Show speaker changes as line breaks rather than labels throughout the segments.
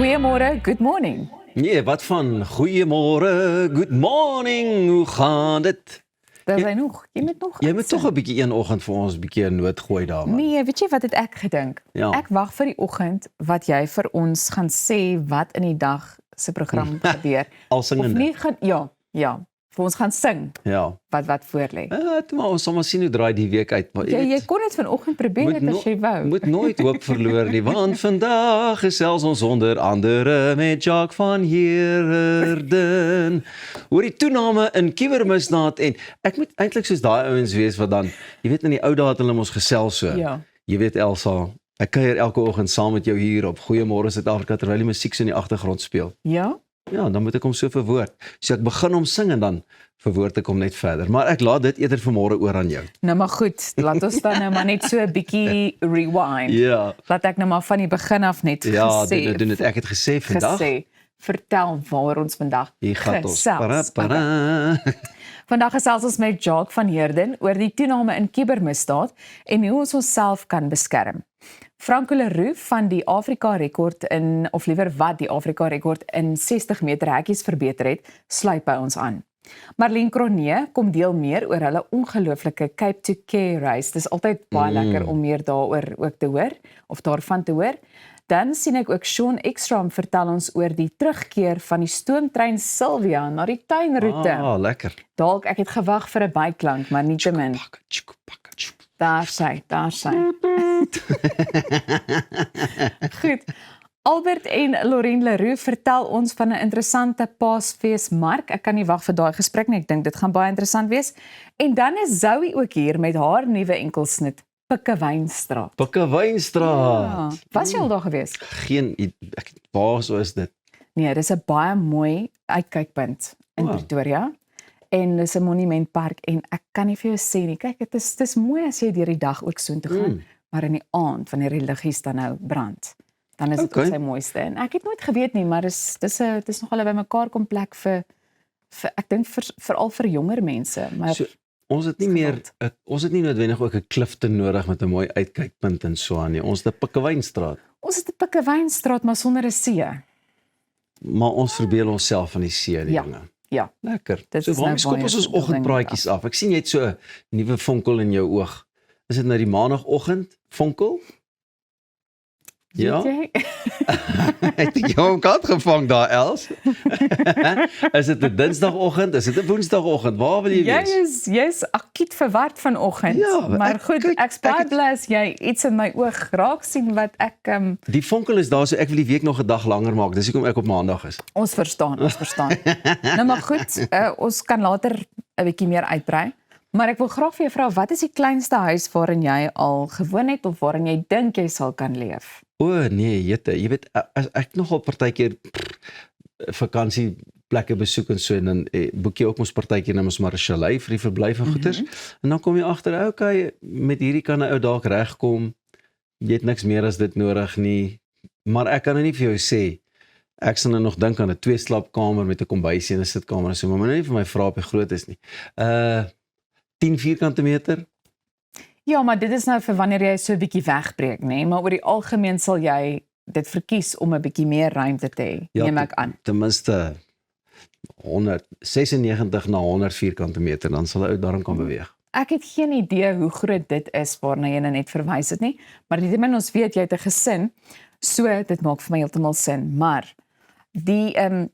Goeiemôre, good morning.
Nee, wat van goeiemôre, good morning, hoe gaan dit?
Daar zijn nog, jy moet nog
Jy moet
uitsin.
toch 'n bietjie een oggend vir ons 'n bietjie 'n noot gooi daar man.
Nee, weet jy wat het ek gedink?
Ja.
Ek wag vir die oggend wat jy vir ons gaan sê wat in die dag se program gebeur.
Al
Of
singende.
nie gaan ja, vir ons gaan sing
Ja.
wat voor lê.
Toe maar ons sal maar sien hoe draai die week uit, maar
Jy kon dit vanoggend probeer het as jy wou.
moet nooit hoop verloor nie, want vandag gesels ons onder andere met Jacques van Heerden oor die toename in kubermisdaad en ek moet eintlik soos daai ouens wees wat dan, jy weet in die ou dae het hulle mos gesels so.
Ja.
Jy weet Elsa, ek kuier elke oggend saam met jou hier op Goeiemôre Suid-Afrika terwyl die musiek so in die agtergrond speel.
Ja?
Ja, dan moet ek hom so verwoord. So ek begin hom sing en dan verwoord ek hom net verder. Maar ek laat dit eerder vanmôre oor aan jou.
Nou maar goed, laat ons dan nou maar net so 'n bietjie rewind.
Ja.
Laat ek nou maar van die begin af net
Ja,
gesê.
doen dit. Ek het gesê vandag.
Vertel waar ons vandag
Hier gaan ons.
gesels.
Para, para.
Vandag gesels ons met Jacques van Heerden oor die toename in kubermisdaad en hoe ons onsself kan beskerm. Franco Leroux van die Afrika rekord of liewer wat die Afrika rekord in 60 meter hekkies verbeter het, sluit by ons aan. Marlene Cronje kom deel meer oor hulle ongelooflike Cape to Care reis. Dis altyd baie lekker om meer daaroor ook te hoor of daarvan te hoor. Dan sien ek ook Sean Ekstrom vertel ons oor die terugkeer van die stoomtrein Sylvia na die tuinroete.
Lekker.
Dalk ek het gewag vir 'n byklank, maar nietemin. Daar sy. Goed. Albert en Lorraine Leroux vertel ons van 'n interessante Paasfeesmark. Ek kan nie wag vir daai gesprek nie. Ek dink dit gaan baie interessant wees. En dan is Zoe ook hier met haar nuwe enkelsnit, Pikkewynstraat.
Pikkewynstraat.
Ja. Was jy al daar gewees?
Waar so is dit?
Nee, dis 'n baie mooi uitkykpunt in Pretoria. En dis 'n monumentpark en ek kan nie vir jou sê nie. Kyk, dit is mooi as jy deur die dag ook so intoe gaan, maar in die aand wanneer die liggies dan nou brand, dan is dit ook sy mooiste. En ek het nooit geweet nie, maar dis nogal 'n bymekaar kom plek vir ek dink veral vir jonger mense, maar
So, ons het nie noodwendig ook 'n klifte nodig met 'n mooi uitkykpunt en so aan nie. Ons het 'n Pikkewynstraat.
ons het 'n Pikkewynstraat maar sonder 'n see.
Maar ons verbeel onsself van die see, die dinge.
Ja.
Lekker.
Dit
So
is
waarom
nou
skop
baie
ons
ding
oggendpraatjies af? Ek sien jy het so 'n nuwe vonkel in jou oog. Is dit nou die maandagooggend vonkel? Ja.
Weet jy?
Het ek jou op kat gevang daar, Els? Is dit 'n dinsdagoggend? Is dit 'n woensdagoggend? Waar wil jy wees?
Jy's akiet verward vanoggend.
Ja,
maar goed, ek's baie bly as jy iets in my oog raak sien wat ek
Die vonkel is daar, so ek wil die week nog 'n dag langer maak. Dis hoekom ek op maandag is.
Ons verstaan. Nou maar goed, ons kan later 'n bietjie meer uitbrei. Maar ek wil graag vir jou vra, wat is die kleinste huis waarin jy al gewoon het of waarin jy dink jy sal kan leef?
O nee, jette, jy weet as ek nogal partykeer vakansieplekke besoek en so en dan boek jy ook mos partykeer net mos maar 'n chalet vir die verblyf en goeders. En dan kom jy agter, okay, met hierdie kan 'n ou dalk regkom. Jy het niks meer as dit nodig nie. Maar ek kan nou nie vir jou sê ek sal nou nog dink aan 'n 2-slaapkamer met 'n kombuisie en 'n sitkamer en so, maar nie vir my vra op die groot is nie. 10 vierkante meter.
Ja, maar dit is nou vir wanneer jy so 'n bietjie wegbreek, nê? Maar oor die algemeen sal jy dit verkies om 'n bietjie meer ruimte te hê, neem ek aan.
Ten minste 196 na 100 vierkante meter, dan sal 'n ou daarin kan beweeg.
Ek het geen idee hoe groot dit is waarna jy nou net verwys het nie, maar nietemin ons weet jy het 'n gesin, so dit maak vir my heeltemal sin. Maar die een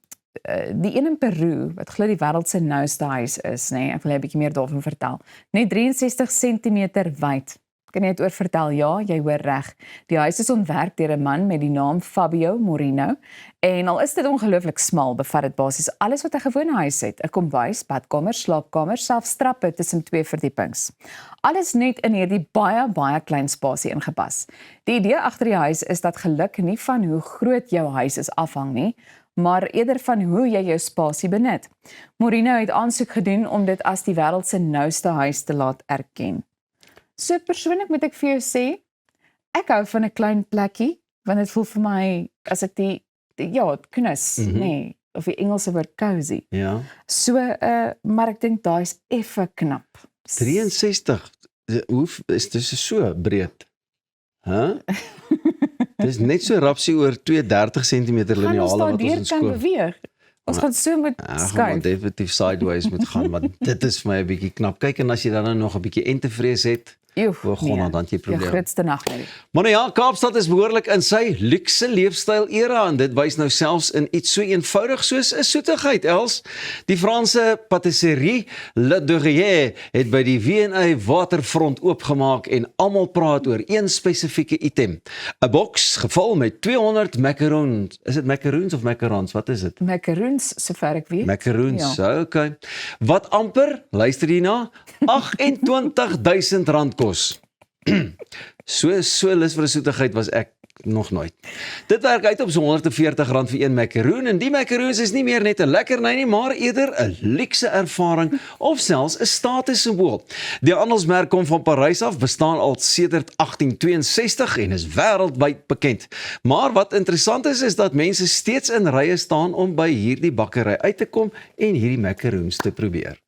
in Peru, wat glo die wêreld se nouste huis is, nê, ek wil jy 'n bietjie meer daarvan vertel. Net 63 cm wyd. Kan jy dit oor vertel? Ja, jy hoor reg. Die huis is ontwerp deur 'n man met die naam Fabio Moreno en al is dit ongelooflik smal, bevat dit basies alles wat 'n gewone huis het: 'n kombuis, badkamer, slaapkamer, selfs trappe tussen 2 verdiepings. Alles net in hierdie baie klein spasie ingepas. Die idee agter die huis is dat geluk nie van hoe groot jou huis is afhang nie, maar eerder van hoe jy jou spasie benut. Moreno het aansoek gedoen om dit as die wêreld se nouste huis te laat erken. So persoonlik moet ek vir jou sê, ek hou van 'n klein plekkie, want dit voel vir my as ek die knus, nee, of die Engelse woord cozy.
Ja.
So maar ek dink daai is effe knap.
63. Hoe is dit so breed? Hæ? Dis net so rapsie oor 30 cm
Gaan ons
lineale wat ons
daardeur
in
kan
skool.
beweeg. Ons gaan so met
Gaan maar
skuif.
definitief sideways moet gaan, maar dit is vir my 'n bietjie knap. Kyk, en as jy dan nou nog 'n bietjie entevrees het,
Oef,
dan het jy
jou
probleme.
grootste nagmerrie.
Maar nou ja, Kaapstad is behoorlik in sy luukse leefstyl era en dit wys nou selfs in iets so eenvoudig soos 'n soetigheid. Els, die Franse patisserie Le Dourier het by die V&A waterfront oopgemaak en almal praat oor een spesifieke item. 'n Boks gevul met 200 macaroons. Is dit macaroons of macarons? Wat is dit?
Macaroons, sover ek weet.
Macaroons, okay. Wat amper, luister hierna, R28,000 kos. So lus vir 'n soetigheid was ek nog nooit. Dit werk uit op so R140 vir een macaroon en die macaroons is nie meer net 'n lekkerny nie, maar eerder 'n luukse ervaring of selfs 'n statussimbool. Die handelsmerk kom van Parys af, bestaan al sedert 1862 en is wêreldwyd bekend. Maar wat interessant is dat mense steeds in rye staan om by hierdie bakkery uit te kom en hierdie macaroons te probeer.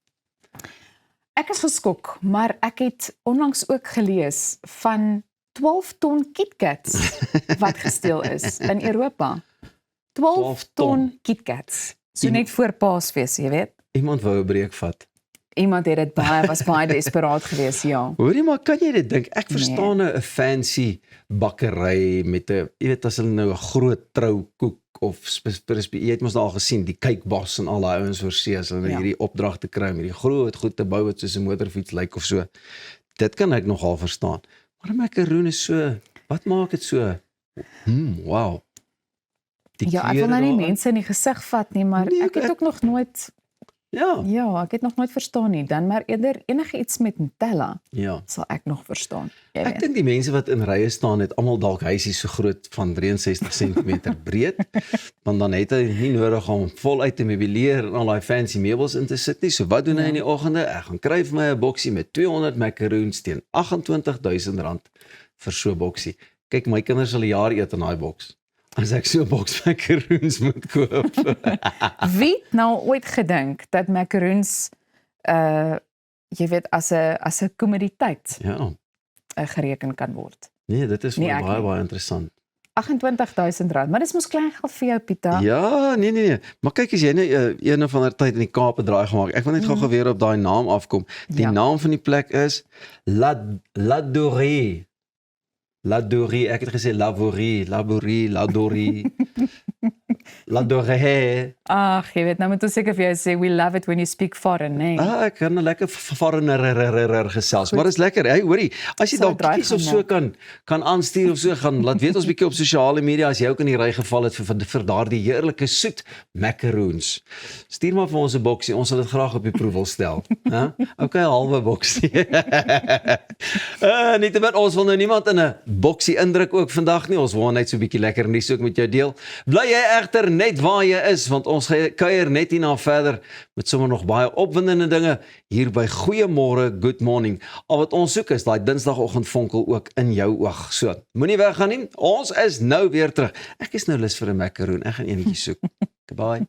Ek is geskok, maar ek het onlangs ook gelees van 12 ton KitKats wat gesteel is in Europa. 12 ton KitKats. So net voor Paasfees, jy weet.
Iemand wou 'n breek vat.
Iemand het dit was baie desperaat geweest, ja.
Hoorie, maar kan jy dit dink? Ek verstaan 'n fancy bakkery met 'n, jy weet, as hulle nou 'n groot troukoek of jy het mos nou al gesien die kykbos en al daai ouens oorsee as hulle hierdie opdrag te kry om hierdie groot goed te bou wat soos 'n motorfiets lyk of so. Dit kan ek nogal verstaan. Maar 'n macaroon is so, wat maak dit so? Wow.
Ja, ek wil nou nie mense in die gesig vat nie, maar
Nee,
ek het ook nog nooit
Ja,
ek het nog nooit verstaan nie. Dan maar eerder enigiets met Nutella
ja.
sal ek nog verstaan. Jy
Ek
weet.
dink die mense wat in rye staan het almal dalk huisies so groot van 63 cm breed, want dan het hy nie nodig om voluit te meubileer en al daai fancy meubels in te sit nie. So wat doen hy in die oggende? Ek gaan kry vir my 'n boksie met 200 macaroons teen R28,000 vir so 'n boksie. Kyk, my kinders sal 'n jaar eet in daai boks. As ek so 'n boks macaroons moet koop.
Wie het nou ooit gedink dat macaroons jy weet as 'n kommoditeit
Ja.
gereken kan word.
Nee, dit is
Nee,
vir my
ek
baie
nie.
baie interessant.
R28,000, maar dis mos klein geld vir jou, Pieter.
Ja, nee. Maar kyk, as jy nou een of ander tyd in die Kaap 'n draai gemaak. Ek wil net gou weer op daai naam afkom. Die naam van die plek is La Dourier. La Dourier, ek het gesê Lavourie, La Dourier. La Dourier.
Ag, jy weet, nou moet ons seker vir jou sê we love it when you speak foreign, nee.
Ek kan 'n lekker foreigner gesels, maar is lekker. Hey, hoorie, as jy dalk kies of so kan aanstuur of so gaan, laat weet ons bietjie op sosiale media as jy ook in die ry geval het vir daardie heerlike soet macaroons. Stuur maar vir ons 'n boksie, ons sal dit graag op die proef wil stel, hè? Okay, 'n halwe boksie. Nietemin, ons wil nou niemand in 'n boksie indruk ook vandag nie. Ons wil net so 'n bietjie lekker nuus ook met jou deel. Bly jy egter net waar jy is, want ons kuier net hierna verder met sommer nog baie opwindende dinge hier by Goeiemôre, Good Morning. Al wat ons soek is daai Dinsdagoggend vonkel ook in jou oog. So, moenie weggaan nie. Ons is nou weer terug. Ek is nou lus vir 'n macaroon. Ek gaan eenetjie soek. Goodbye.